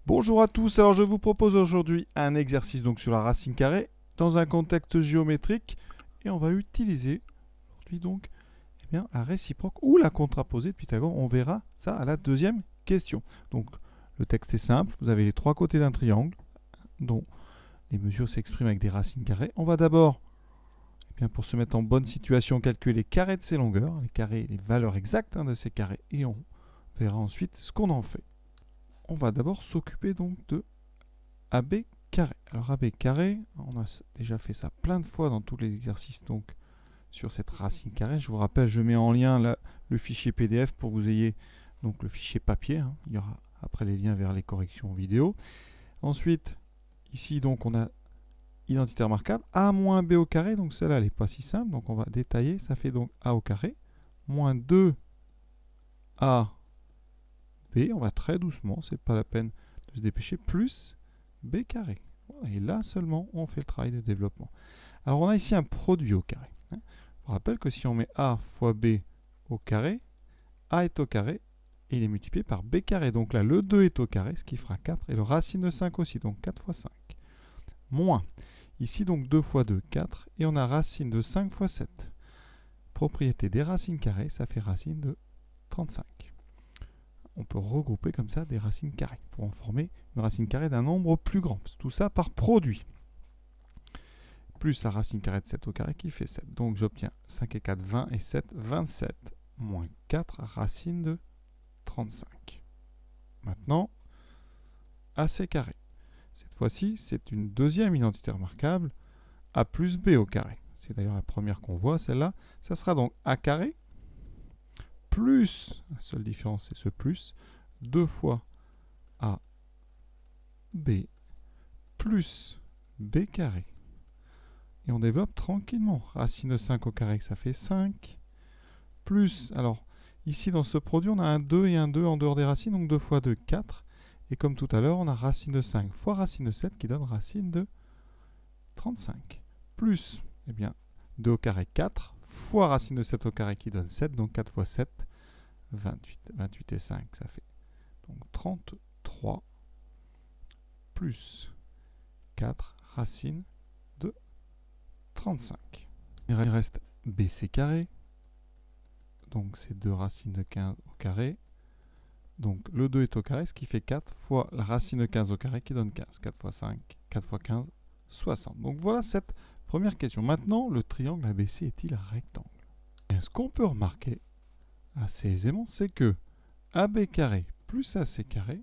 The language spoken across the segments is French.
Bonjour à tous, alors je vous propose aujourd'hui un exercice donc sur la racine carrée dans un contexte géométrique et on va utiliser aujourd'hui donc la réciproque ou la contraposée de Pythagore. On verra ça à la deuxième question. Donc le texte est simple, vous avez les trois côtés d'un triangle dont les mesures s'expriment avec des racines carrées. On va d'abord, pour se mettre en bonne situation, calculer les carrés de ces longueurs, les valeurs exactes de ces carrés et on verra ensuite ce qu'on en fait. On va d'abord s'occuper donc de AB carré. Alors AB carré, on a déjà fait ça plein de fois dans tous les exercices donc sur cette racine carrée. Je vous rappelle, je mets en lien le fichier PDF pour que vous ayez donc le fichier papier. Il y aura après les liens vers les corrections vidéo. Ensuite, ici donc on a identité remarquable, A moins B au carré, donc celle-là elle n'est pas si simple, donc on va détailler, ça fait donc A au carré, moins 2A B, on va très doucement, c'est pas la peine de se dépêcher, plus B carré. Et là seulement, on fait le travail de développement. Alors on a ici un produit au carré. Je vous rappelle que si on met A fois B au carré, A est au carré, et il est multiplié par B carré. Donc là, le 2 est au carré, ce qui fera 4, et le racine de 5 aussi, donc 4 fois 5. Moins, ici donc 2 fois 2, 4, et on a racine de 5 fois 7. Propriété des racines carrées, ça fait racine de 35. On peut regrouper comme ça des racines carrées pour en former une racine carrée d'un nombre plus grand. Tout ça par produit. Plus la racine carrée de 7 au carré qui fait 7. Donc j'obtiens 5 et 4, 20 et 7, 27. Moins 4, racine de 35. Maintenant, AC carré. Cette fois-ci, c'est une deuxième identité remarquable, A plus B au carré. C'est d'ailleurs la première qu'on voit, celle-là. Ça sera donc A carré plus, la seule différence c'est ce plus, 2 fois A B plus B carré. Et on développe tranquillement. Racine de 5 au carré, ça fait 5. Plus, alors, ici dans ce produit, on a un 2 et un 2 en dehors des racines, donc 2 fois 2, 4. Et comme tout à l'heure, on a racine de 5 fois racine de 7 qui donne racine de 35. Plus, 2 au carré, 4, fois racine de 7 au carré qui donne 7, donc 4 fois 7, 28. 28 et 5, ça fait donc 33 plus 4 racine de 35. Il reste BC carré. Donc c'est 2 racines de 15 au carré. Donc le 2 est au carré, ce qui fait 4 fois la racine de 15 au carré qui donne 15. 4 fois 5, 4 fois 15, 60. Donc voilà cette première question. Maintenant, le triangle ABC est-il un rectangle? Et ce qu'on peut remarquer assez aisément, c'est que AB carré plus AC carré,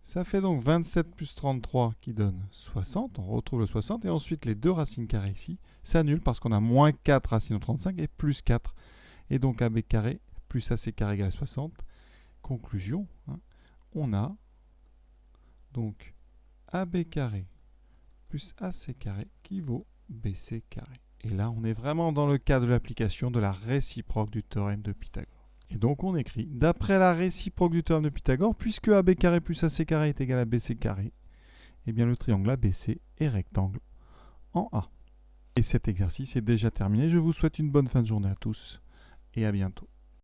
ça fait donc 27 plus 33 qui donne 60. On retrouve le 60. Et ensuite, les deux racines carrées ici s'annulent parce qu'on a moins 4 racines de 35 et plus 4. Et donc AB carré plus AC carré égale 60. Conclusion, on a donc AB carré plus AC carré qui vaut BC carré. Et là, on est vraiment dans le cas de l'application de la réciproque du théorème de Pythagore. Et donc on écrit, d'après la réciproque du théorème de Pythagore, puisque AB carré plus AC carré est égal à BC carré, eh bien le triangle ABC est rectangle en A. Et cet exercice est déjà terminé. Je vous souhaite une bonne fin de journée à tous et à bientôt.